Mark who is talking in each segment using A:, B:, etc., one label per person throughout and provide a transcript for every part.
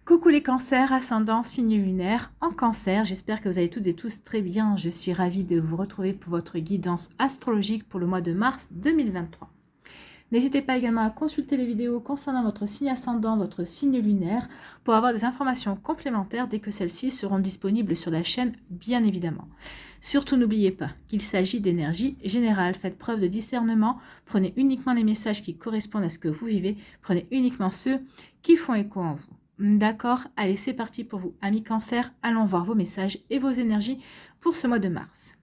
A: Coucou les cancers, ascendant, signe lunaire en cancer, j'espère que vous allez toutes et tous très bien. Je suis ravie de vous retrouver pour votre guidance astrologique pour le mois de mars 2023. N'hésitez pas également à consulter les vidéos concernant votre signe ascendant, votre signe lunaire, pour avoir des informations complémentaires dès que celles-ci seront disponibles sur la chaîne, bien évidemment. Surtout n'oubliez pas qu'il s'agit d'énergie générale, faites preuve de discernement, prenez uniquement les messages qui correspondent à ce que vous vivez, prenez uniquement ceux qui font écho en vous. D'accord, allez, c'est parti pour vous, amis cancer. Allons voir vos messages et vos énergies pour ce mois de mars.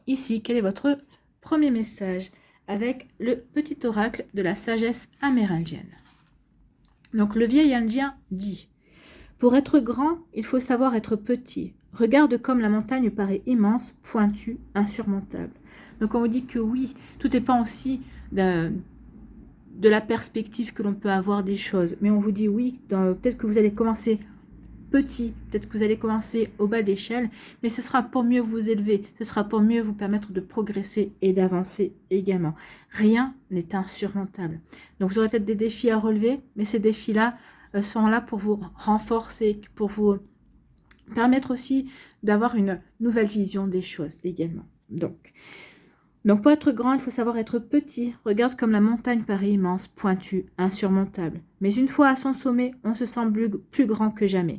A: Ici, quel est votre premier message avec le petit oracle de la sagesse amérindienne? Donc, le vieil indien dit: pour être grand, il faut savoir être petit. Regarde comme la montagne paraît immense, pointue, insurmontable. Donc, on vous dit que oui, tout dépend aussi de la perspective que l'on peut avoir des choses. Mais on vous dit oui, peut-être que vous allez commencer petit, peut-être que vous allez commencer au bas d'échelle, mais ce sera pour mieux vous élever, ce sera pour mieux vous permettre de progresser et d'avancer également. Rien n'est insurmontable. Donc vous aurez peut-être des défis à relever, mais ces défis-là sont là pour vous renforcer, pour vous permettre aussi d'avoir une nouvelle vision des choses également. Donc pour être grand, il faut savoir être petit. Regarde comme la montagne paraît immense, pointue, insurmontable. Mais une fois à son sommet, on se sent plus grand que jamais.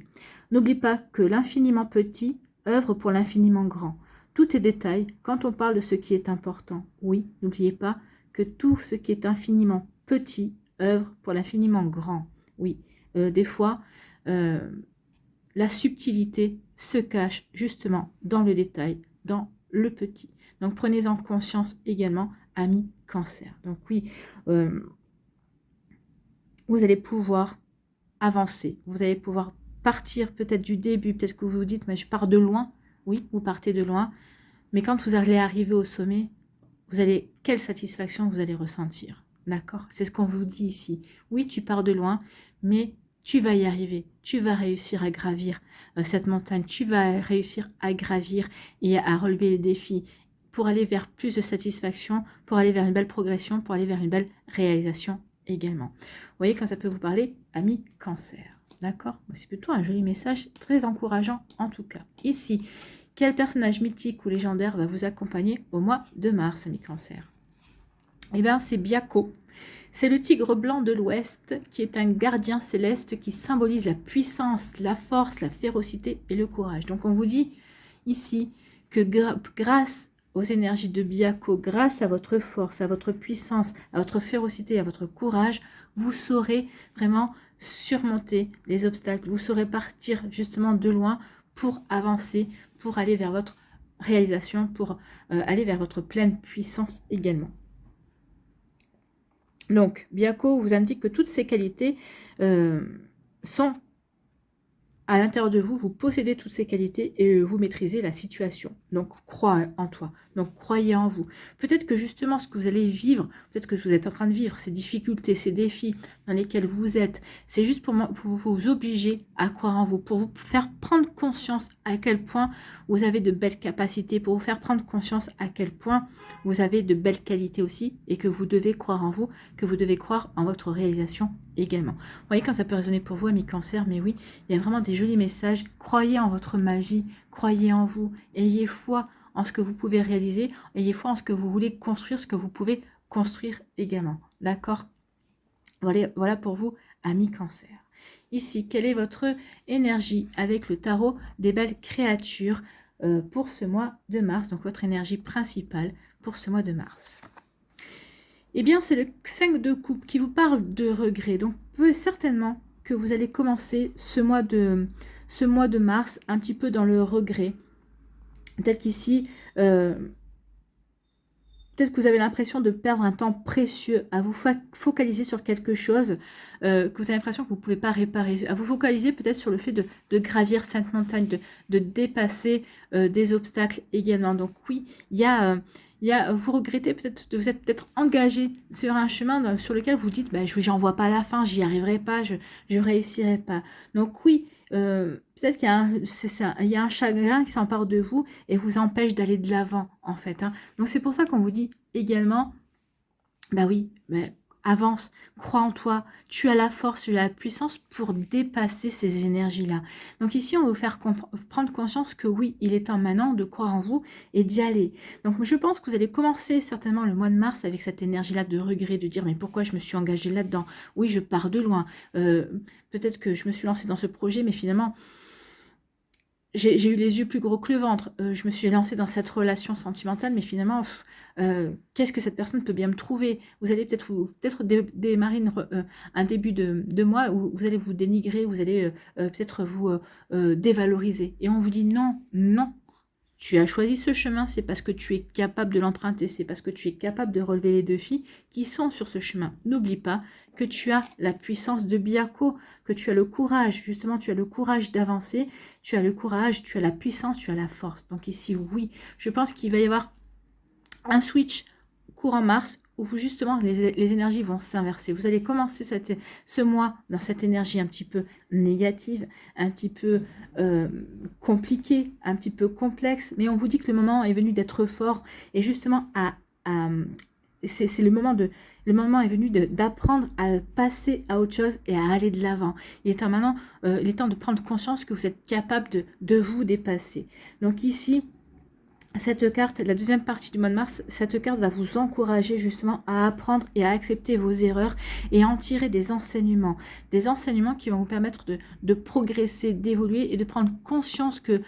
A: N'oublie pas que l'infiniment petit œuvre pour l'infiniment grand. Tout est détail quand on parle de ce qui est important. Oui, n'oubliez pas que tout ce qui est infiniment petit œuvre pour l'infiniment grand. Oui, des fois, la subtilité se cache justement dans le détail, dans le petit. Donc, prenez-en conscience également, amis cancer. Donc, oui, vous allez pouvoir avancer. Vous allez pouvoir partir peut-être du début. Peut-être que vous vous dites, mais je pars de loin. Oui, vous partez de loin. Mais quand vous allez arriver au sommet, quelle satisfaction vous allez ressentir. D'accord? C'est ce qu'on vous dit ici. Oui, tu pars de loin, mais tu vas y arriver. Tu vas réussir à gravir cette montagne. Tu vas réussir à gravir et à relever les défis pour aller vers plus de satisfaction, pour aller vers une belle progression, pour aller vers une belle réalisation également. Vous voyez quand ça peut vous parler, amis cancer. D'accord? C'est plutôt un joli message, très encourageant en tout cas. Ici, quel personnage mythique ou légendaire va vous accompagner au mois de mars, amis cancer? Eh bien, c'est Byakko. C'est le tigre blanc de l'Ouest qui est un gardien céleste qui symbolise la puissance, la force, la férocité et le courage. Donc, on vous dit ici que grâce aux énergies de Byakko, grâce à votre force, à votre puissance, à votre férocité, à votre courage, vous saurez vraiment surmonter les obstacles. Vous saurez partir justement de loin pour avancer, pour aller vers votre réalisation, pour aller vers votre pleine puissance également. Donc, Byakko vous indique que toutes ces qualités sont à l'intérieur de vous, vous possédez toutes ces qualités et vous maîtrisez la situation. Donc, crois en toi. Donc, croyez en vous. Peut-être que justement, ce que vous allez vivre, peut-être que vous êtes en train de vivre, ces difficultés, ces défis dans lesquels vous êtes, c'est juste pour vous obliger à croire en vous, pour vous faire prendre conscience à quel point vous avez de belles capacités, pour vous faire prendre conscience à quel point vous avez de belles qualités aussi et que vous devez croire en vous, que vous devez croire en votre réalisation également. Vous voyez quand ça peut résonner pour vous, amis cancer, mais oui, il y a vraiment des jolis messages. Croyez en votre magie, croyez en vous, ayez foi en ce que vous pouvez réaliser, ayez foi en ce que vous voulez construire, ce que vous pouvez construire également. D'accord? Voilà pour vous, amis cancer. Ici, quelle est votre énergie avec le tarot des belles créatures pour ce mois de mars, donc votre énergie principale pour ce mois de mars? Eh bien, c'est le 5 de coupe qui vous parle de regret. Donc, peu certainement que vous allez commencer ce mois de mars un petit peu dans le regret. Peut-être qu'ici, peut-être que vous avez l'impression de perdre un temps précieux à vous focaliser sur quelque chose que vous avez l'impression que vous ne pouvez pas réparer. À vous focaliser peut-être sur le fait de gravir cette montagne, de dépasser des obstacles également. Donc oui, vous regrettez peut-être, vous êtes peut-être engagé sur un chemin sur lequel vous dites, j'en vois pas la fin, j'y arriverai pas, je réussirai pas. Donc oui, peut-être qu'il y a un chagrin qui s'empare de vous et vous empêche d'aller de l'avant en fait. Donc c'est pour ça qu'on vous dit également, avance, crois en toi, tu as la force, tu as la puissance pour dépasser ces énergies-là. Donc ici, on va vous faire prendre conscience que oui, il est temps maintenant de croire en vous et d'y aller. Donc je pense que vous allez commencer certainement le mois de mars avec cette énergie-là de regret, de dire mais pourquoi je me suis engagée là-dedans? Oui, je pars de loin. Peut-être que je me suis lancée dans ce projet, mais finalement, j'ai eu les yeux plus gros que le ventre. Je me suis lancée dans cette relation sentimentale, mais finalement, qu'est-ce que cette personne peut bien me trouver? Vous allez peut-être démarrer un début de mois où vous allez vous dénigrer, vous allez peut-être vous dévaloriser. Et on vous dit non, non. Tu as choisi ce chemin, c'est parce que tu es capable de l'emprunter, c'est parce que tu es capable de relever les défis qui sont sur ce chemin. N'oublie pas que tu as la puissance de Byako, que tu as le courage, justement, tu as le courage d'avancer, tu as le courage, tu as la puissance, tu as la force. Donc ici, oui, je pense qu'il va y avoir un switch courant mars où justement les énergies vont s'inverser. Vous allez commencer ce mois dans cette énergie un petit peu négative, un petit peu compliquée, un petit peu complexe, mais on vous dit que le moment est venu d'être fort et justement c'est le moment est venu d'apprendre à passer à autre chose et à aller de l'avant. Il est temps maintenant, il est temps de prendre conscience que vous êtes capable de vous dépasser. Donc ici, cette carte, la deuxième partie du mois de mars, cette carte va vous encourager justement à apprendre et à accepter vos erreurs et à en tirer des enseignements qui vont vous permettre de progresser, d'évoluer et de prendre conscience que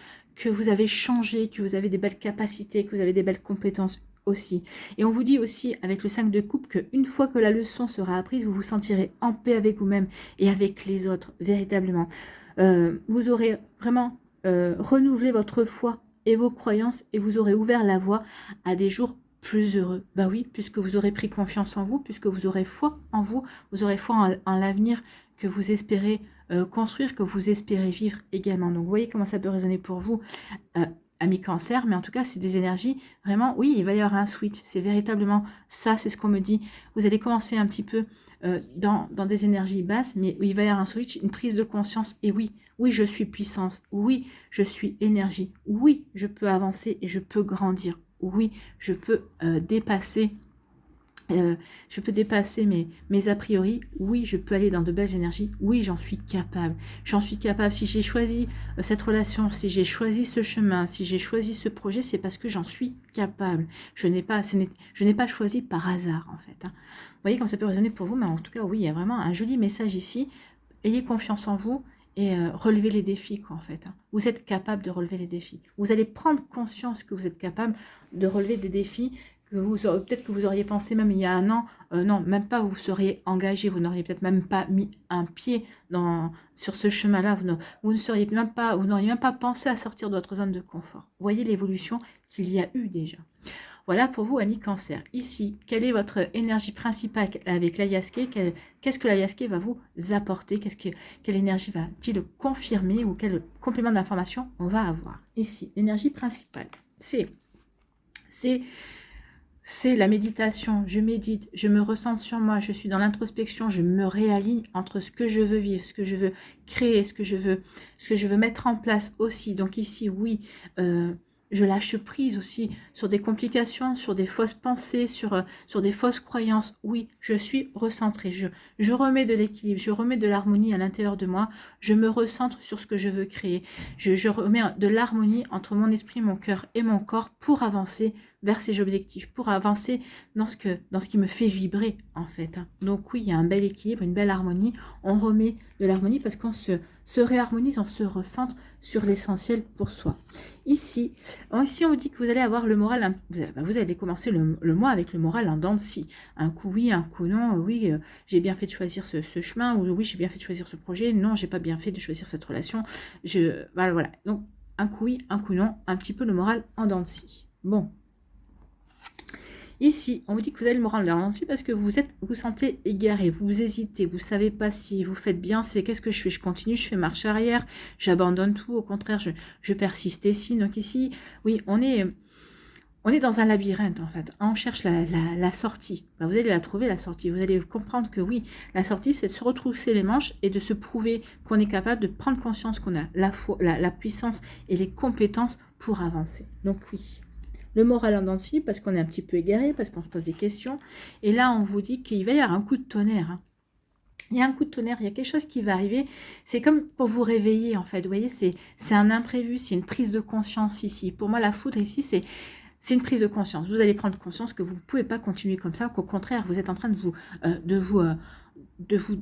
A: vous avez changé, que vous avez des belles capacités, que vous avez des belles compétences aussi. Et on vous dit aussi avec le 5 de coupe qu'une fois que la leçon sera apprise, vous vous sentirez en paix avec vous-même et avec les autres, véritablement. Vous aurez vraiment renouvelé votre foi et vos croyances et vous aurez ouvert la voie à des jours plus heureux. Bah oui, puisque vous aurez pris confiance en vous, puisque vous aurez foi en vous, vous aurez foi en l'avenir que vous espérez construire, que vous espérez vivre également. Donc vous voyez comment ça peut résonner pour vous, amis cancer, mais en tout cas c'est des énergies, vraiment, oui, il va y avoir un switch, c'est véritablement ça, c'est ce qu'on me dit. Vous allez commencer un petit peu dans des énergies basses, mais il va y avoir un switch, une prise de conscience, et oui, je suis puissance, oui, je suis énergie, oui, je peux avancer et je peux grandir, oui, je peux dépasser mes a priori, oui, je peux aller dans de belles énergies, oui, j'en suis capable, si j'ai choisi cette relation, si j'ai choisi ce chemin, si j'ai choisi ce projet, c'est parce que j'en suis capable, je n'ai pas choisi par hasard en fait. Vous voyez comme ça peut résonner pour vous, mais en tout cas, oui, il y a vraiment un joli message ici, ayez confiance en vous, et relevez les défis, quoi, en fait. Vous êtes capable de relever les défis. Vous allez prendre conscience que vous êtes capable de relever des défis que peut-être que vous auriez pensé même il y a un an, non, même pas, vous seriez engagé, vous n'auriez peut-être même pas mis un pied sur ce chemin-là, vous n'auriez même pas pensé à sortir de votre zone de confort. Vous voyez l'évolution qu'il y a eu déjà. Voilà pour vous, amis cancer. Ici, quelle est votre énergie principale avec l'Ayaske? Qu'est-ce que l'Ayaske va vous apporter? Quelle énergie va-t-il confirmer ou quel complément d'information on va avoir? Ici, l'énergie principale, c'est la méditation. Je médite, je me ressens sur moi, je suis dans l'introspection, je me réaligne entre ce que je veux vivre, ce que je veux créer, ce que je veux mettre en place aussi. Donc ici, oui, je lâche prise aussi sur des complications, sur des fausses pensées, sur des fausses croyances. Oui, je suis recentrée. Je remets de l'équilibre, je remets de l'harmonie à l'intérieur de moi. Je me recentre sur ce que je veux créer. Je remets de l'harmonie entre mon esprit, mon cœur et mon corps pour avancer vers ces objectifs, pour avancer dans ce qui me fait vibrer en fait. Donc oui, il y a un bel équilibre, une belle harmonie. On remet de l'harmonie parce qu'on se réharmonise, on se recentre sur l'essentiel pour soi. Ici, on vous dit que vous allez avoir le moral, vous allez commencer le mois avec le moral en dents de scie. Un coup oui, un coup non, oui, j'ai bien fait de choisir ce chemin, ou oui, j'ai bien fait de choisir ce projet, non, j'ai pas bien fait de choisir cette relation. Voilà. Donc, un coup oui, un coup non, un petit peu le moral en dents de scie. Bon. Ici, on vous dit que vous avez le moral dans l'anti parce que vous sentez égaré, vous hésitez, vous savez pas si vous faites bien, c'est qu'est-ce que je fais? Je continue, je fais marche arrière, j'abandonne tout, au contraire, je persiste ici. Donc ici, oui, on est dans un labyrinthe en fait. On cherche la sortie. Vous allez la trouver, la sortie. Vous allez comprendre que oui, la sortie, c'est de se retrousser les manches et de se prouver qu'on est capable de prendre conscience qu'on a la puissance et les compétences pour avancer. Donc oui. le moral en dents de scie, parce qu'on est un petit peu égaré, parce qu'on se pose des questions. Et là, on vous dit qu'il va y avoir un coup de tonnerre, hein. Il y a un coup de tonnerre, il y a quelque chose qui va arriver. C'est comme pour vous réveiller, en fait. Vous voyez, c'est un imprévu, c'est une prise de conscience ici. Pour moi, la foudre ici, c'est une prise de conscience. Vous allez prendre conscience que vous ne pouvez pas continuer comme ça, qu'au contraire, vous êtes en train de vous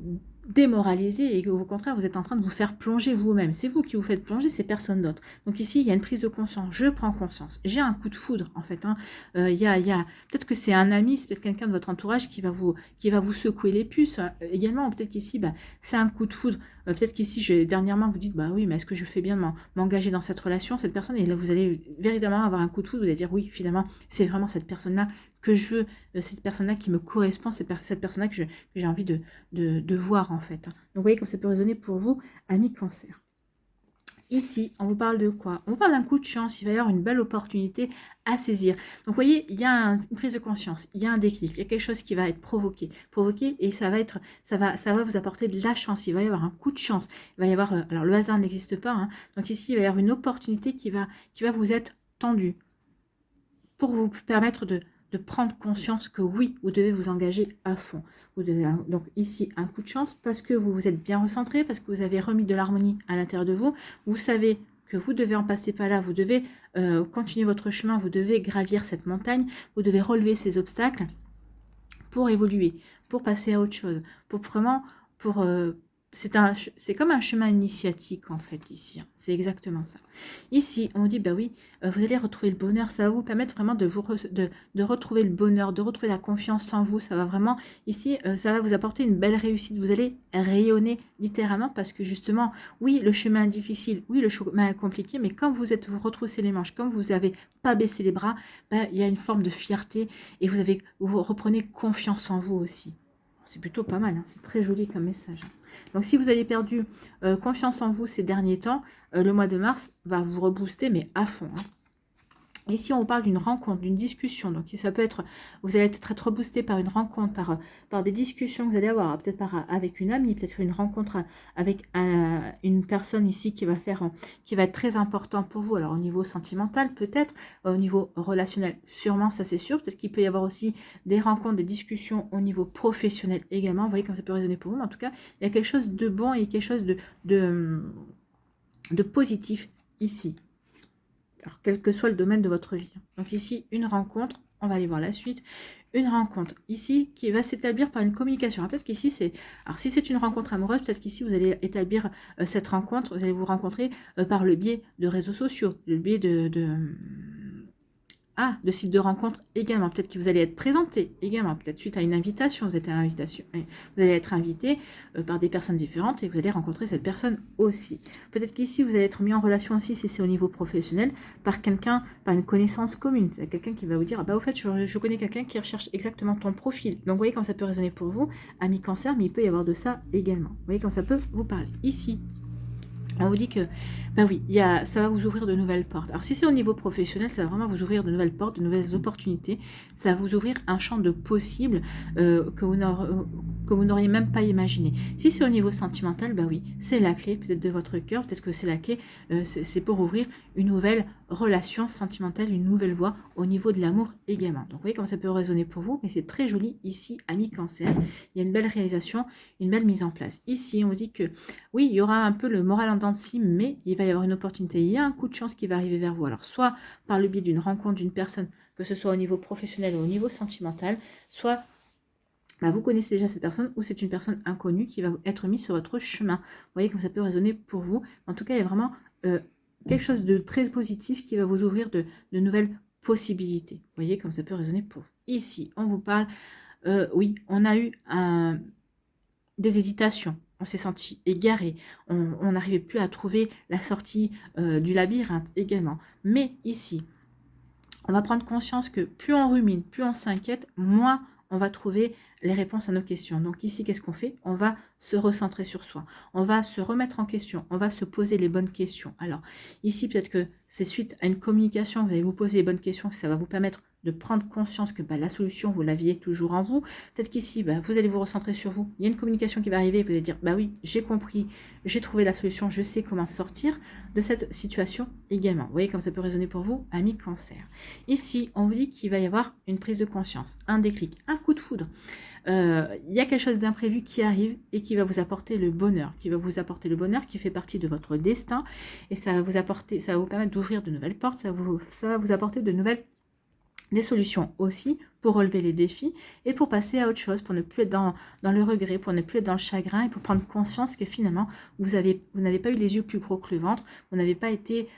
A: démoraliser et qu'au contraire, vous êtes en train de vous faire plonger vous-même. C'est vous qui vous faites plonger, c'est personne d'autre. Donc ici, il y a une prise de conscience. Je prends conscience. J'ai un coup de foudre, en fait. Hein. Peut-être que c'est un ami, c'est peut-être quelqu'un de votre entourage qui va vous secouer les puces. Également, peut-être qu'ici, c'est un coup de foudre. Peut-être qu'ici, dernièrement, vous dites, oui, mais est-ce que je fais bien de m'engager dans cette relation, cette personne? Et là, vous allez véritablement avoir un coup de foudre. Vous allez dire, oui, finalement, c'est vraiment cette personne-là que je veux, cette personne-là qui me correspond, cette personne-là que j'ai envie de voir, en fait. Donc, vous voyez comme ça peut résonner pour vous, amis Cancer. Ici, on vous parle de quoi? On vous parle d'un coup de chance, il va y avoir une belle opportunité à saisir. Donc, vous voyez, il y a une prise de conscience, il y a un déclic, il y a quelque chose qui va être provoqué, et ça va vous apporter de la chance, il va y avoir un coup de chance, il va y avoir, alors le hasard n'existe pas, hein, donc ici, il va y avoir une opportunité qui va vous être tendue pour vous permettre de prendre conscience que oui, vous devez vous engager à fond. Vous devez, donc ici, un coup de chance parce que vous vous êtes bien recentré, parce que vous avez remis de l'harmonie à l'intérieur de vous. Vous savez que vous devez en passer par là, vous devez continuer votre chemin, vous devez gravir cette montagne, vous devez relever ces obstacles pour évoluer, pour passer à autre chose, pour vraiment, c'est comme un chemin initiatique en fait ici, hein. C'est exactement ça. Ici, on dit, oui, vous allez retrouver le bonheur, ça va vous permettre vraiment de retrouver le bonheur, de retrouver la confiance en vous, ça va vraiment, ici, ça va vous apporter une belle réussite, vous allez rayonner littéralement parce que justement, oui, le chemin est difficile, oui, le chemin est compliqué, mais quand vous retroussé les manches, comme vous n'avez pas baissé les bras, il y a une forme de fierté et vous reprenez confiance en vous aussi. C'est plutôt pas mal, hein, c'est très joli comme message. Donc si vous avez perdu confiance en vous ces derniers temps, le mois de mars va vous rebooster, mais à fond, hein. Ici, on vous parle d'une rencontre, d'une discussion. Donc, ça peut être, vous allez être reboosté par une rencontre, par des discussions que vous allez avoir, peut-être avec une amie, peut-être une rencontre avec une personne ici qui va être très important pour vous. Alors, au niveau sentimental, peut-être, au niveau relationnel, sûrement, ça c'est sûr. Peut-être qu'il peut y avoir aussi des rencontres, des discussions au niveau professionnel également. Vous voyez comme ça peut résonner pour vous. Mais en tout cas, il y a quelque chose de bon et quelque chose de positif ici. Alors, quel que soit le domaine de votre vie. Donc ici, une rencontre, on va aller voir la suite. Une rencontre ici qui va s'établir par une communication. Peut-être qu'ici, alors si c'est une rencontre amoureuse, peut-être qu'ici, vous allez établir cette rencontre, vous allez vous rencontrer par le biais de réseaux sociaux, le biais de sites de rencontre également. Peut-être que vous allez être présenté également. Peut-être suite à une invitation. Vous allez être invité par des personnes différentes et vous allez rencontrer cette personne aussi. Peut-être qu'ici, vous allez être mis en relation aussi, si c'est au niveau professionnel, par une connaissance commune. C'est quelqu'un qui va vous dire, au fait, je connais quelqu'un qui recherche exactement ton profil. Donc, vous voyez comme ça peut résonner pour vous, ami Cancer, mais il peut y avoir de ça également. Vous voyez comme ça peut vous parler. Ici, on vous dit que, oui, ça va vous ouvrir de nouvelles portes. Alors, si c'est au niveau professionnel, ça va vraiment vous ouvrir de nouvelles portes, de nouvelles opportunités. Ça va vous ouvrir un champ de possibles que vous n'auriez même pas imaginé. Si c'est au niveau sentimental, oui, c'est la clé peut-être de votre cœur. Peut-être que c'est la clé, c'est pour ouvrir une nouvelle relation sentimentale, une nouvelle voie au niveau de l'amour également. Donc, vous voyez comment ça peut résonner pour vous, mais c'est très joli ici, ami Cancer. Il y a une belle réalisation, une belle mise en place. Ici, on vous dit que, oui, il y aura un peu le moral en dents de scie, mais il va y avoir une opportunité, il y a un coup de chance qui va arriver vers vous. Alors, soit par le biais d'une rencontre d'une personne, que ce soit au niveau professionnel ou au niveau sentimental, soit vous connaissez déjà cette personne ou c'est une personne inconnue qui va être mise sur votre chemin. Vous voyez comme ça peut résonner pour vous. En tout cas, il y a vraiment quelque chose de très positif qui va vous ouvrir de nouvelles possibilités. Vous voyez comme ça peut résonner pour vous. Ici, on vous parle, oui, on a eu des hésitations. On s'est senti égaré, on n'arrivait plus à trouver la sortie du labyrinthe également. Mais ici, on va prendre conscience que plus on rumine, plus on s'inquiète, moins on va trouver les réponses à nos questions. Donc ici, qu'est-ce qu'on fait? On va se recentrer sur soi, on va se remettre en question, on va se poser les bonnes questions. Alors ici, peut-être que c'est suite à une communication, vous allez vous poser les bonnes questions, que ça va vous permettre de prendre conscience que la solution, vous l'aviez toujours en vous. Peut-être qu'ici, vous allez vous recentrer sur vous. Il y a une communication qui va arriver, vous allez dire, oui, j'ai compris, j'ai trouvé la solution, je sais comment sortir de cette situation également. Vous voyez comme ça peut résonner pour vous, amis Cancer. Ici, on vous dit qu'il va y avoir une prise de conscience, un déclic, un coup de foudre. Il y a quelque chose d'imprévu qui arrive et qui va vous apporter le bonheur, qui fait partie de votre destin, et ça va vous permettre d'ouvrir de nouvelles portes, ça va vous apporter des solutions aussi pour relever les défis et pour passer à autre chose, pour ne plus être dans le regret, pour ne plus être dans le chagrin et pour prendre conscience que finalement vous n'avez pas eu les yeux plus gros que le ventre, vous n'avez pas été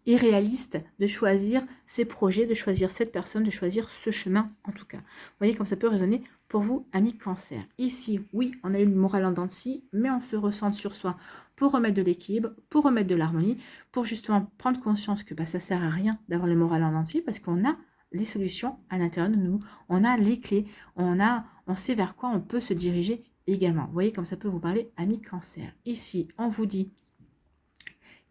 A: irréaliste de choisir ces projets, de choisir cette personne, de choisir ce chemin en tout cas. Vous voyez comme ça peut résonner pour vous, amis Cancer. Ici, oui, on a eu le moral en dents de scie, mais on se ressent sur soi pour remettre de l'équilibre, pour remettre de l'harmonie, pour justement prendre conscience que ça ne sert à rien d'avoir le moral en dents de scie parce qu'on a les solutions à l'intérieur de nous, on a les clés, on sait vers quoi on peut se diriger également. Vous voyez comme ça peut vous parler, amis Cancer. Ici, on vous dit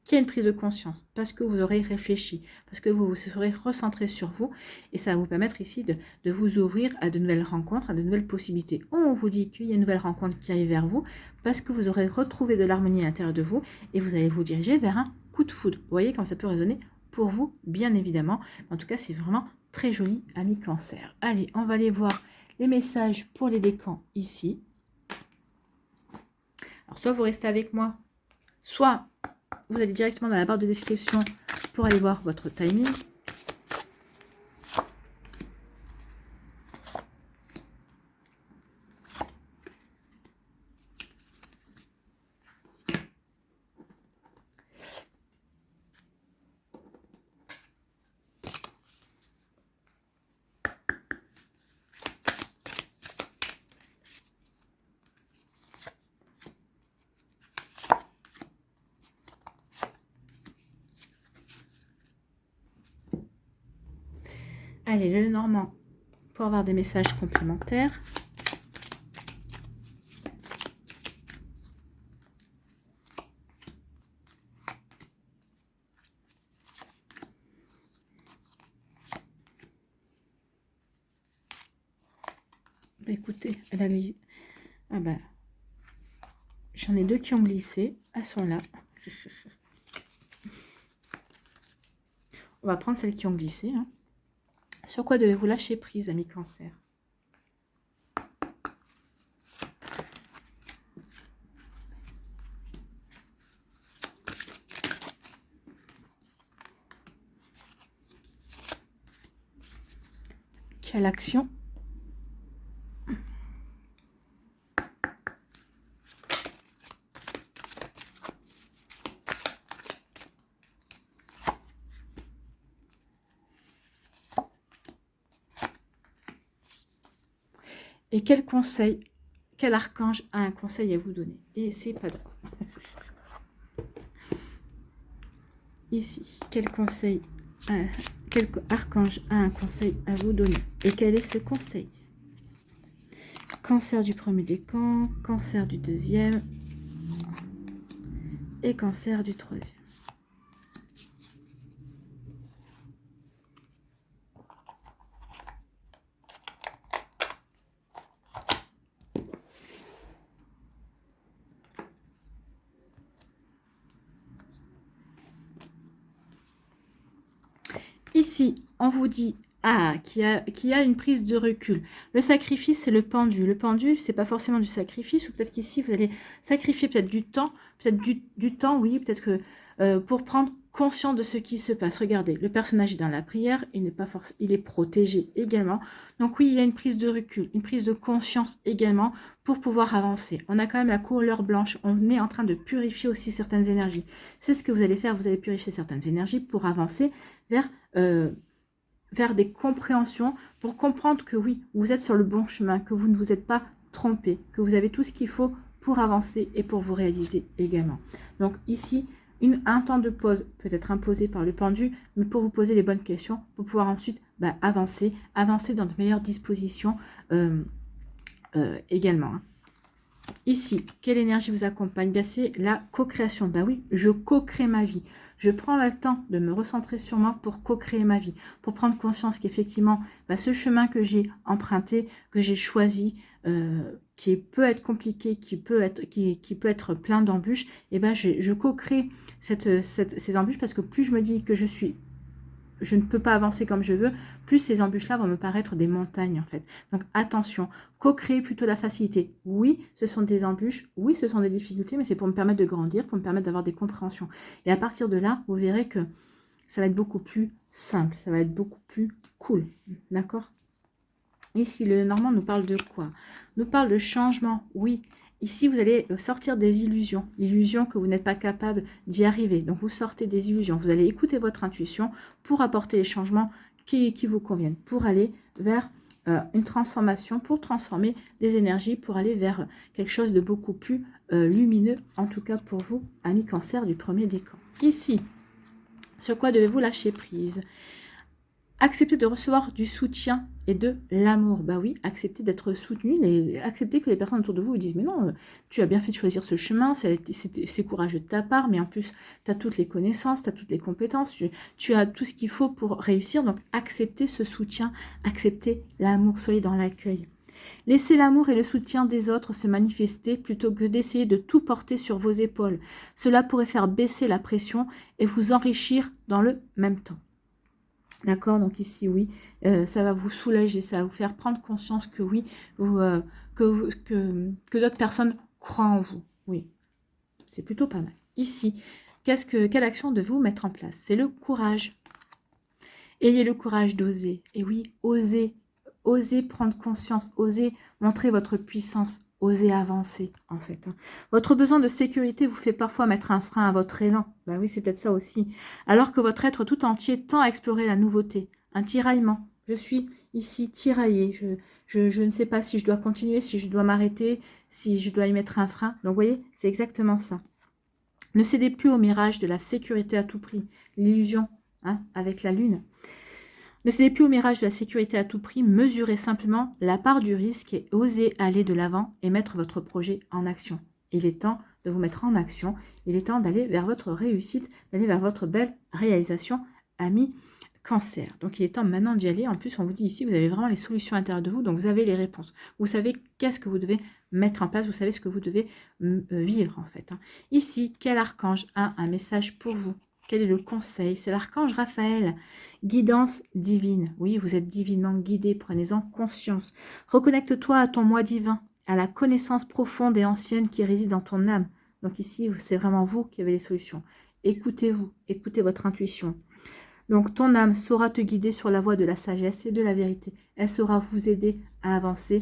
A: qu'il y a une prise de conscience, parce que vous aurez réfléchi, parce que vous vous serez recentré sur vous, et ça va vous permettre ici de vous ouvrir à de nouvelles rencontres, à de nouvelles possibilités. On vous dit qu'il y a une nouvelle rencontre qui arrive vers vous, parce que vous aurez retrouvé de l'harmonie à l'intérieur de vous, et vous allez vous diriger vers un coup de foudre. Vous voyez comme ça peut résonner pour vous, bien évidemment. En tout cas, c'est vraiment très joli, amis Cancer. Allez, on va aller voir les messages pour les décans ici. Alors, soit vous restez avec moi, soit vous allez directement dans la barre de description pour aller voir votre timing. Allez, le Normand, pour avoir des messages complémentaires. Écoutez, elle a glissé. J'en ai deux qui ont glissé. Elles sont là. On va prendre celles qui ont glissé. Sur quoi devez-vous lâcher prise, amis Cancer? Quelle action? Et quel conseil, quel archange a un conseil à vous donner? Et c'est pas drôle. Ici, quel archange a un conseil à vous donner? Et quel est ce conseil? Cancer du premier décan, Cancer du deuxième et Cancer du troisième. Ici, on vous dit qu'il y a une prise de recul. Le sacrifice, c'est le pendu. Le pendu, c'est pas forcément du sacrifice, ou peut-être qu'ici, vous allez sacrifier peut-être du temps, oui, peut-être que pour prendre conscience de ce qui se passe. Regardez, le personnage est dans la prière, il est protégé également. Donc oui, il y a une prise de recul, une prise de conscience également pour pouvoir avancer. On a quand même la couleur blanche, on est en train de purifier aussi certaines énergies. C'est ce que vous allez faire, vous allez purifier certaines énergies pour avancer vers des compréhensions, pour comprendre que oui, vous êtes sur le bon chemin, que vous ne vous êtes pas trompé, que vous avez tout ce qu'il faut pour avancer et pour vous réaliser également. Donc ici, un temps de pause peut être imposé par le pendu, mais pour vous poser les bonnes questions, pour pouvoir ensuite avancer dans de meilleures dispositions également. Ici, quelle énergie vous accompagne? Bien, c'est la co-création. Bah oui, je co-crée ma vie. Je prends le temps de me recentrer sur moi pour co-créer ma vie, pour prendre conscience qu'effectivement, bah, ce chemin que j'ai emprunté, que j'ai choisi, qui peut être compliqué, qui peut être plein d'embûches, et ben je co-crée ces embûches parce que plus je me dis que je ne peux pas avancer comme je veux, plus ces embûches-là vont me paraître des montagnes en fait. Donc attention, co-créer plutôt la facilité. Oui, ce sont des embûches, oui, ce sont des difficultés, mais c'est pour me permettre de grandir, pour me permettre d'avoir des compréhensions. Et à partir de là, vous verrez que ça va être beaucoup plus simple, ça va être beaucoup plus cool. D'accord? Ici, le Normand nous parle de quoi? Nous parle de changement, oui. Ici, vous allez sortir des illusions. L'illusion que vous n'êtes pas capable d'y arriver. Donc, vous sortez des illusions. Vous allez écouter votre intuition pour apporter les changements qui vous conviennent. Pour aller vers une transformation, pour transformer des énergies, pour aller vers quelque chose de beaucoup plus lumineux. En tout cas pour vous, amis Cancer du premier décan. Ici, sur quoi devez-vous lâcher prise? Accepter de recevoir du soutien et de l'amour. Bah oui, accepter d'être soutenu, accepter que les personnes autour de vous vous disent « Mais non, tu as bien fait de choisir ce chemin, c'est courageux de ta part, mais en plus, tu as toutes les connaissances, tu as toutes les compétences, tu as tout ce qu'il faut pour réussir. » Donc, accepter ce soutien, accepter l'amour, soyez dans l'accueil. Laissez l'amour et le soutien des autres se manifester plutôt que d'essayer de tout porter sur vos épaules. Cela pourrait faire baisser la pression et vous enrichir dans le même temps. D'accord, donc ici, oui, ça va vous soulager, ça va vous faire prendre conscience que oui, que d'autres personnes croient en vous. Oui, c'est plutôt pas mal. Ici, quelle action devez-vous mettre en place? C'est le courage. Ayez le courage d'oser. Et oui, osez prendre conscience, osez montrer votre puissance, osez avancer, en fait. Votre besoin de sécurité vous fait parfois mettre un frein à votre élan. Bah oui, c'est peut-être ça aussi. Alors que votre être tout entier tend à explorer la nouveauté. Un tiraillement. Je suis ici tiraillée. Je ne sais pas si je dois continuer, si je dois m'arrêter, si je dois y mettre un frein. Donc, vous voyez, c'est exactement ça. Ne cédez plus au mirage de la sécurité à tout prix. L'illusion, avec la lune. Ne cédez plus au mirage de la sécurité à tout prix, mesurez simplement la part du risque et osez aller de l'avant et mettre votre projet en action. Il est temps de vous mettre en action, il est temps d'aller vers votre réussite, d'aller vers votre belle réalisation, amis Cancer. Donc il est temps maintenant d'y aller. En plus, on vous dit ici, vous avez vraiment les solutions à l'intérieur de vous, donc vous avez les réponses. Vous savez qu'est-ce que vous devez mettre en place, vous savez ce que vous devez vivre en fait. Ici, quel archange a un message pour vous? Quel est le conseil? C'est l'archange Raphaël. Guidance divine. Oui, vous êtes divinement guidé, prenez-en conscience. Reconnecte-toi à ton moi divin, à la connaissance profonde et ancienne qui réside dans ton âme. Donc ici, c'est vraiment vous qui avez les solutions. Écoutez-vous, écoutez votre intuition. Donc ton âme saura te guider sur la voie de la sagesse et de la vérité. Elle saura vous aider à avancer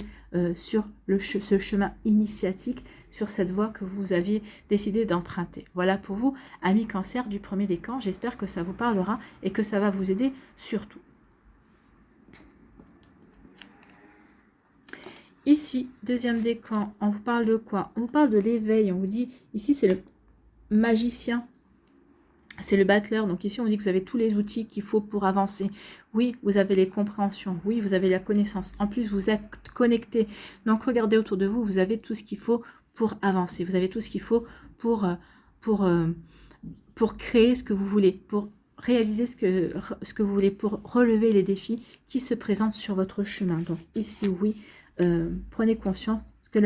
A: sur ce chemin initiatique, sur cette voie que vous aviez décidé d'emprunter. Voilà pour vous, amis Cancer du premier décan. J'espère que ça vous parlera et que ça va vous aider surtout. Ici, deuxième décan, on vous parle de quoi? On vous parle de l'éveil. On vous dit, ici c'est le magicien. C'est le battleur, donc ici on dit que vous avez tous les outils qu'il faut pour avancer. Oui, vous avez les compréhensions, oui, vous avez la connaissance. En plus, vous êtes connecté. Donc regardez autour de vous, vous avez tout ce qu'il faut pour avancer. Vous avez tout ce qu'il faut pour créer ce que vous voulez, pour réaliser ce que vous voulez, pour relever les défis qui se présentent sur votre chemin. Donc ici, oui, prenez conscience que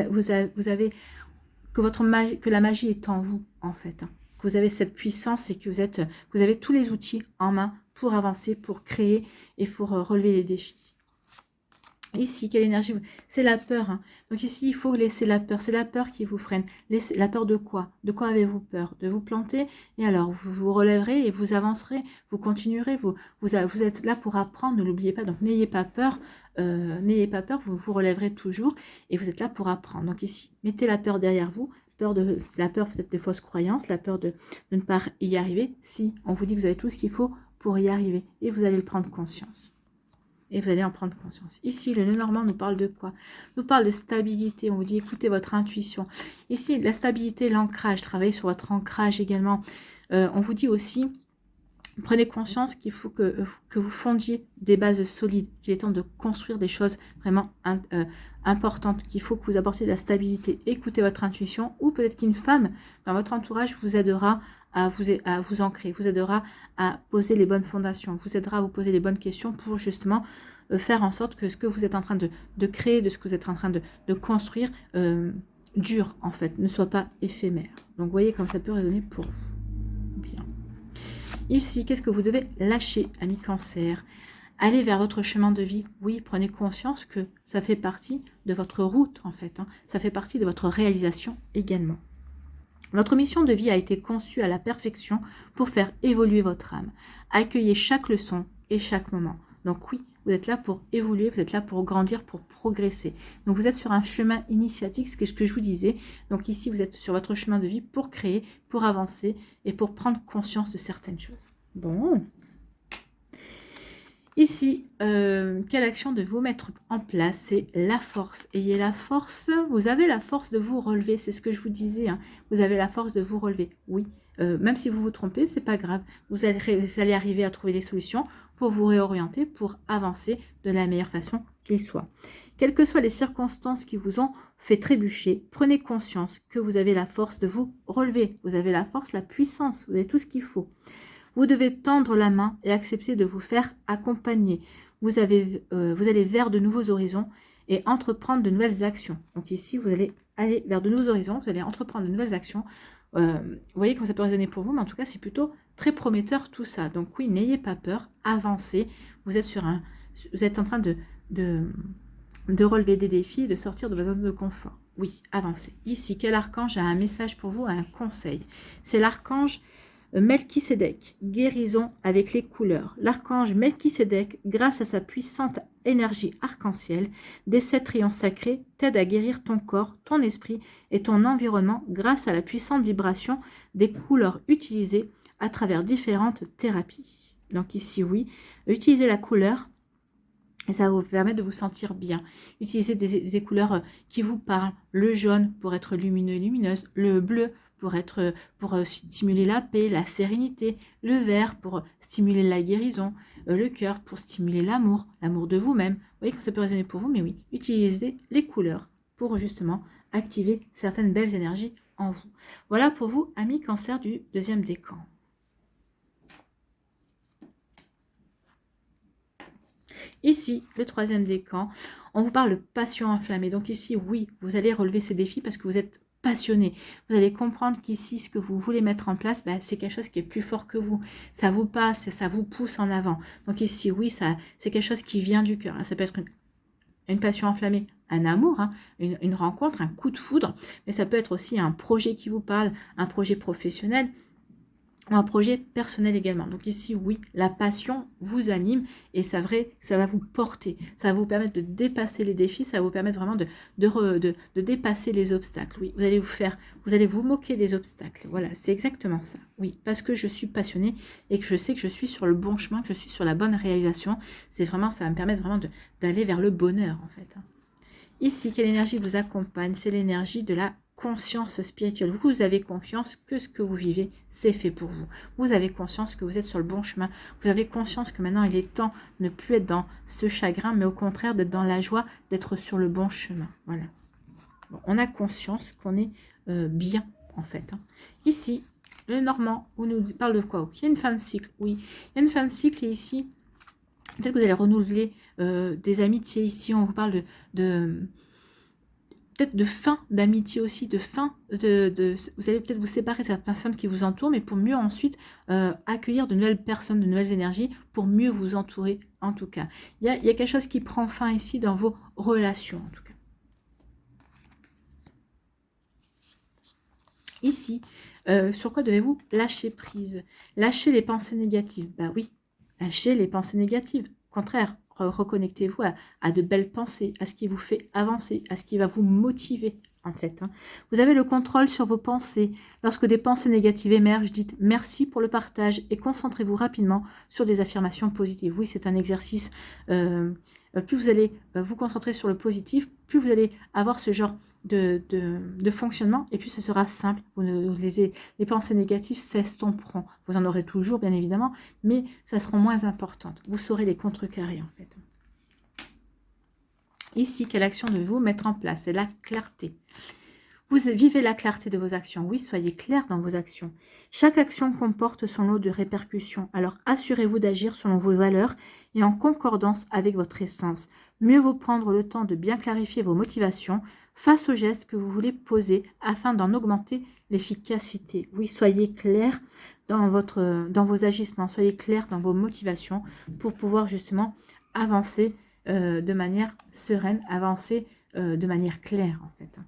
A: que la magie est en vous, en fait. Que vous avez cette puissance et que vous avez tous les outils en main pour avancer, pour créer et pour relever les défis. Ici, quelle énergie? C'est la peur. Donc ici, il faut laisser la peur. C'est la peur qui vous freine. La peur de quoi? De quoi avez-vous peur? De vous planter? Et alors, vous vous relèverez et vous avancerez. Vous continuerez. Vous êtes là pour apprendre. Ne l'oubliez pas. Donc, n'ayez pas peur. Vous vous relèverez toujours. Et vous êtes là pour apprendre. Donc ici, mettez la peur derrière vous. La peur peut-être des fausses croyances, la peur de ne pas y arriver. Si on vous dit que vous avez tout ce qu'il faut pour y arriver, et vous allez le prendre conscience. Et vous allez en prendre conscience. Ici, le Normand nous parle de quoi? Nous parle de stabilité. On vous dit écoutez votre intuition. Ici, la stabilité, l'ancrage. Travaillez sur votre ancrage également. On vous dit aussi Prenez conscience qu'il faut que vous fondiez des bases solides, qu'il est temps de construire des choses vraiment importantes, qu'il faut que vous apportiez de la stabilité. Écoutez votre intuition, ou peut-être qu'une femme dans votre entourage vous aidera à vous ancrer, vous aidera à poser les bonnes fondations, vous aidera à vous poser les bonnes questions pour justement faire en sorte que ce que vous êtes en train de créer, de ce que vous êtes en train de construire, dure en fait, ne soit pas éphémère. Donc vous voyez comme ça peut résonner pour vous. Bien. Ici, qu'est-ce que vous devez lâcher, ami Cancer? Allez vers votre chemin de vie. Oui, prenez conscience que ça fait partie de votre route en fait. Ça fait partie de votre réalisation également. Votre mission de vie a été conçue à la perfection pour faire évoluer votre âme. Accueillez chaque leçon et chaque moment. Donc oui, vous êtes là pour évoluer, vous êtes là pour grandir, pour progresser. Donc vous êtes sur un chemin initiatique, c'est ce que je vous disais. Donc ici, vous êtes sur votre chemin de vie pour créer, pour avancer et pour prendre conscience de certaines choses. Bon. Ici, quelle action de vous mettre en place? C'est la force. Ayez la force, vous avez la force de vous relever, c'est ce que je vous disais. Vous avez la force de vous relever, oui. Même si vous vous trompez, c'est pas grave. Vous allez arriver à trouver des solutions pour vous réorienter, pour avancer de la meilleure façon qu'il soit. Quelles que soient les circonstances qui vous ont fait trébucher, prenez conscience que vous avez la force de vous relever. Vous avez la force, la puissance, vous avez tout ce qu'il faut. Vous devez tendre la main et accepter de vous faire accompagner. Vous allez vers de nouveaux horizons et entreprendre de nouvelles actions. Donc ici, vous allez aller vers de nouveaux horizons, vous allez entreprendre de nouvelles actions. Vous voyez comment ça peut résonner pour vous, mais en tout cas, c'est plutôt très prometteur tout ça. Donc oui, n'ayez pas peur, avancez. Vous êtes en train de relever des défis, de sortir de votre zone de confort. Oui, avancez. Ici, quel archange a un message pour vous, un conseil? C'est l'archange Melchisédek, guérison avec les couleurs. L'archange Melchisédek, grâce à sa puissante énergie arc-en-ciel, des 7 rayons sacrés, t'aide à guérir ton corps, ton esprit et ton environnement grâce à la puissante vibration des couleurs utilisées à travers différentes thérapies. Donc ici, oui, utilisez la couleur et ça va vous permettre de vous sentir bien. Utilisez des couleurs qui vous parlent. Le jaune pour être lumineux et lumineuse, le bleu pour stimuler la paix, la sérénité, le vert pour stimuler la guérison, le cœur pour stimuler l'amour, l'amour de vous-même. Vous voyez que ça peut résonner pour vous, mais oui, utilisez les couleurs pour justement activer certaines belles énergies en vous. Voilà pour vous, amis Cancer du deuxième décan. Ici, le troisième décan, on vous parle de passion enflammée. Donc ici, oui, vous allez relever ces défis parce que vous êtes passionné. Vous allez comprendre qu'ici, ce que vous voulez mettre en place, c'est quelque chose qui est plus fort que vous. Ça vous passe, ça vous pousse en avant. Donc ici, oui, c'est quelque chose qui vient du cœur. Ça peut être une passion enflammée, un amour, une rencontre, un coup de foudre, mais ça peut être aussi un projet qui vous parle, un projet professionnel, ou un projet personnel également. Donc ici, oui, la passion vous anime et ça va vous porter. Ça va vous permettre de dépasser les défis, ça va vous permettre vraiment de dépasser les obstacles. Oui, vous allez vous moquer des obstacles. Voilà, c'est exactement ça. Oui, parce que je suis passionnée et que je sais que je suis sur le bon chemin, que je suis sur la bonne réalisation. C'est vraiment, ça va me permettre vraiment d'aller vers le bonheur en fait. Ici, quelle énergie vous accompagne? C'est l'énergie de la conscience spirituelle. Vous avez confiance que ce que vous vivez, c'est fait pour vous. Vous avez conscience que vous êtes sur le bon chemin. Vous avez conscience que maintenant, il est temps de ne plus être dans ce chagrin, mais au contraire d'être dans la joie, d'être sur le bon chemin. Voilà. Bon, on a conscience qu'on est bien, en fait. Ici, le Normand, on nous parle de quoi? Il y a une fin de cycle. Oui, il y a une fin de cycle et ici, peut-être que vous allez renouveler des amitiés. Ici, on vous parle peut-être de fin d'amitié aussi, de fin vous allez peut-être vous séparer de cette personne qui vous entoure, mais pour mieux ensuite accueillir de nouvelles personnes, de nouvelles énergies, pour mieux vous entourer en tout cas. Il y a quelque chose qui prend fin ici dans vos relations en tout cas. Ici, sur quoi devez-vous lâcher prise? Lâcher les pensées négatives. Bah oui, lâchez les pensées négatives. Au contraire, reconnectez-vous à de belles pensées, à ce qui vous fait avancer, à ce qui va vous motiver en fait. Vous avez le contrôle sur vos pensées. Lorsque des pensées négatives émergent, dites merci pour le partage et concentrez-vous rapidement sur des affirmations positives. Oui, c'est un exercice. Plus vous allez vous concentrer sur le positif, plus vous allez avoir ce genre de fonctionnement, et puis ce sera simple. Les pensées négatives s'estomperont. Vous en aurez toujours, bien évidemment, mais ça seront moins importantes. Vous saurez les contrecarrer, en fait. Ici, quelle action devez-vous mettre en place? C'est la clarté. Vous vivez la clarté de vos actions. Oui, soyez clair dans vos actions. Chaque action comporte son lot de répercussions. Alors, assurez-vous d'agir selon vos valeurs et en concordance avec votre essence. Mieux vaut prendre le temps de bien clarifier vos motivations face aux gestes que vous voulez poser afin d'en augmenter l'efficacité. Oui, soyez clair dans vos agissements. Soyez clair dans vos motivations pour pouvoir justement avancer de manière sereine, avancer de manière claire, en fait.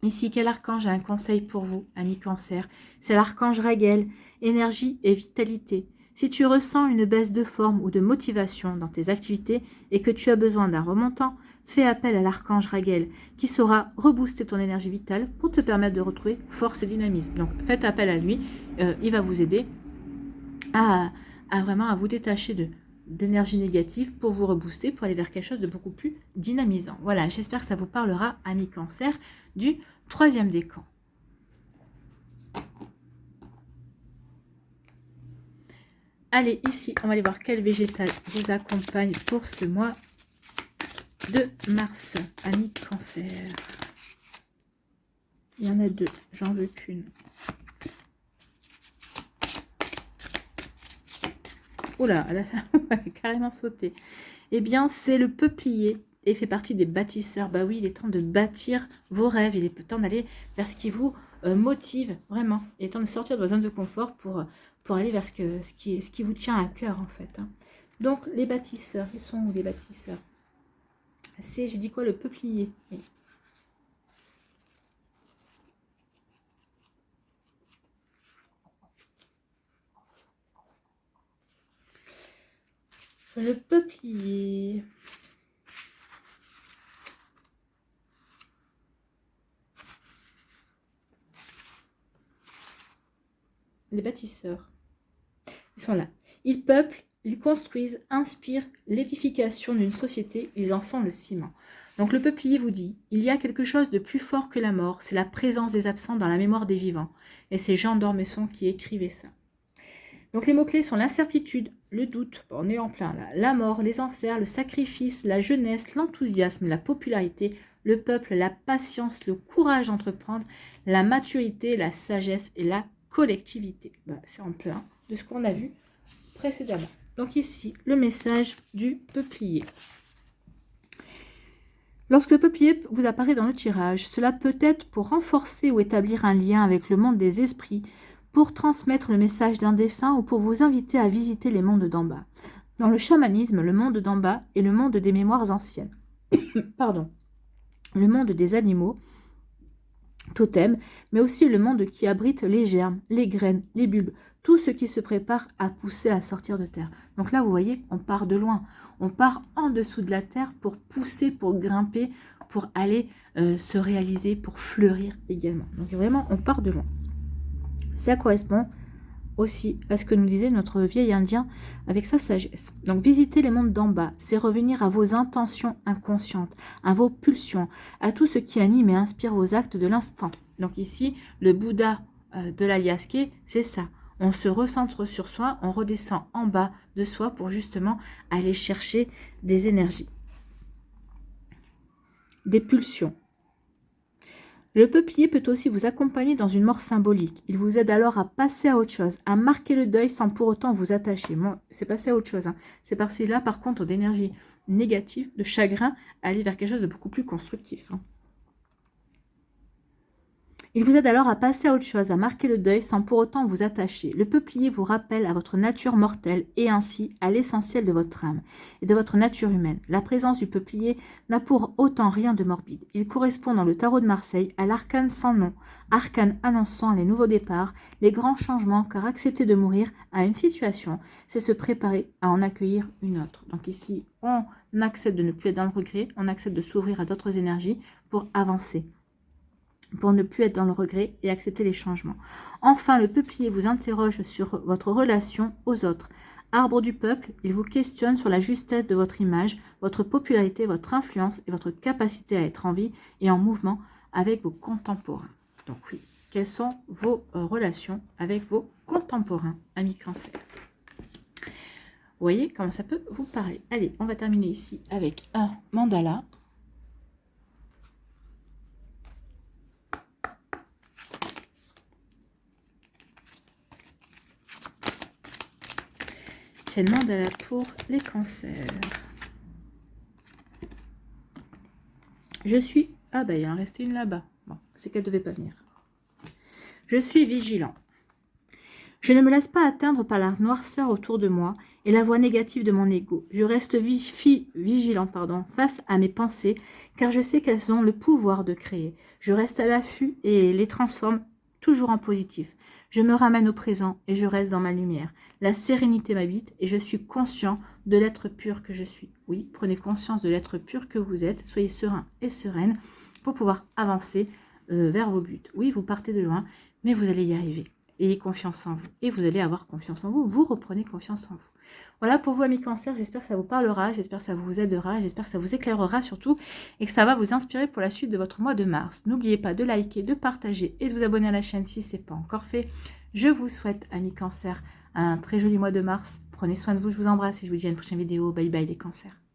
A: Ici, quel archange a un conseil pour vous, ami Cancer? C'est l'archange Raguel, énergie et vitalité. Si tu ressens une baisse de forme ou de motivation dans tes activités et que tu as besoin d'un remontant, fais appel à l'archange Raguel qui saura rebooster ton énergie vitale pour te permettre de retrouver force et dynamisme. Donc, faites appel à lui, il va vous aider à vraiment vous détacher d'énergie négative pour vous rebooster, pour aller vers quelque chose de beaucoup plus dynamisant. Voilà, j'espère que ça vous parlera, ami Cancer, du 3e décan. Allez, ici, on va aller voir quel végétal vous accompagne pour ce mois de mars, ami Cancer. Il y en a 2, j'en veux qu'une. Oula, elle a carrément sauté. Eh bien, c'est le peuplier et fait partie des bâtisseurs. Bah oui, il est temps de bâtir vos rêves. Il est temps d'aller vers ce qui vous motive vraiment. Il est temps de sortir de votre zone de confort pour aller vers ce qui vous tient à cœur, en fait. Donc, les bâtisseurs, ils sont où les bâtisseurs? C'est, j'ai dit quoi, le peuplier? Oui. Le peuplier. Les bâtisseurs. Ils sont là. Ils peuplent, ils construisent, inspirent l'édification d'une société. Ils en sont le ciment. Donc le peuplier vous dit, il y a quelque chose de plus fort que la mort. C'est la présence des absents dans la mémoire des vivants. Et c'est Jean d'Ormesson qui écrivait ça. Donc les mots-clés sont l'incertitude, le doute, on est en plein là, la mort, les enfers, le sacrifice, la jeunesse, l'enthousiasme, la popularité, le peuple, la patience, le courage d'entreprendre, la maturité, la sagesse et la collectivité. C'est en plein de ce qu'on a vu précédemment. Donc ici, le message du peuplier. Lorsque le peuplier vous apparaît dans le tirage, cela peut être pour renforcer ou établir un lien avec le monde des esprits, pour transmettre le message d'un défunt ou pour vous inviter à visiter les mondes d'en bas. Dans le chamanisme, le monde d'en bas est le monde des mémoires anciennes. Pardon. Le monde des animaux, totems, mais aussi le monde qui abrite les germes, les graines, les bulbes, tout ce qui se prépare à pousser, à sortir de terre. Donc là, vous voyez, on part de loin. On part en dessous de la terre pour pousser, pour grimper, pour aller se réaliser, pour fleurir également. Donc vraiment, on part de loin. Ça correspond aussi à ce que nous disait notre vieil Indien avec sa sagesse. Donc visiter les mondes d'en bas, c'est revenir à vos intentions inconscientes, à vos pulsions, à tout ce qui anime et inspire vos actes de l'instant. Donc ici, le Bouddha de l'Aliaské, c'est ça. On se recentre sur soi, on redescend en bas de soi pour justement aller chercher des énergies, des pulsions. Le peuplier peut aussi vous accompagner dans une mort symbolique. Il vous aide alors à passer à autre chose, à marquer le deuil sans pour autant vous attacher. Moi, c'est passer à autre chose. C'est passer là, par contre, d'énergie négative, de chagrin, à aller vers quelque chose de beaucoup plus constructif. Il vous aide alors à passer à autre chose, à marquer le deuil sans pour autant vous attacher. Le peuplier vous rappelle à votre nature mortelle et ainsi à l'essentiel de votre âme et de votre nature humaine. La présence du peuplier n'a pour autant rien de morbide. Il correspond dans le tarot de Marseille à l'arcane sans nom, arcane annonçant les nouveaux départs, les grands changements, car accepter de mourir à une situation, c'est se préparer à en accueillir une autre. Donc ici, on accepte de ne plus être dans le regret, on accepte de s'ouvrir à d'autres énergies pour avancer, pour ne plus être dans le regret et accepter les changements. Enfin, le peuplier vous interroge sur votre relation aux autres. Arbre du peuple, il vous questionne sur la justesse de votre image, votre popularité, votre influence et votre capacité à être en vie et en mouvement avec vos contemporains. Donc oui, quelles sont vos relations avec vos contemporains, amis Cancer? Vous voyez comment ça peut vous parler. Allez, on va terminer ici avec un mandala. Quel mandala pour les cancers? Je suis... Ah bah il en restait une là-bas. Bon, c'est qu'elle ne devait pas venir. Je suis vigilant. Je ne me laisse pas atteindre par la noirceur autour de moi et la voix négative de mon ego. Je reste vigilant face à mes pensées, car je sais qu'elles ont le pouvoir de créer. Je reste à l'affût et les transforme toujours en positif. Je me ramène au présent et je reste dans ma lumière. La sérénité m'habite et je suis conscient de l'être pur que je suis. Oui, prenez conscience de l'être pur que vous êtes. Soyez serein et sereine pour pouvoir avancer vers vos buts. Oui, vous partez de loin, mais vous allez y arriver. Ayez confiance en vous. Et vous allez avoir confiance en vous. Vous reprenez confiance en vous. Voilà pour vous, amis Cancer. J'espère que ça vous parlera. J'espère que ça vous aidera. J'espère que ça vous éclairera surtout. Et que ça va vous inspirer pour la suite de votre mois de mars. N'oubliez pas de liker, de partager et de vous abonner à la chaîne si ce n'est pas encore fait. Je vous souhaite, amis Cancer, un très joli mois de mars. Prenez soin de vous. Je vous embrasse et je vous dis à une prochaine vidéo. Bye bye les Cancers.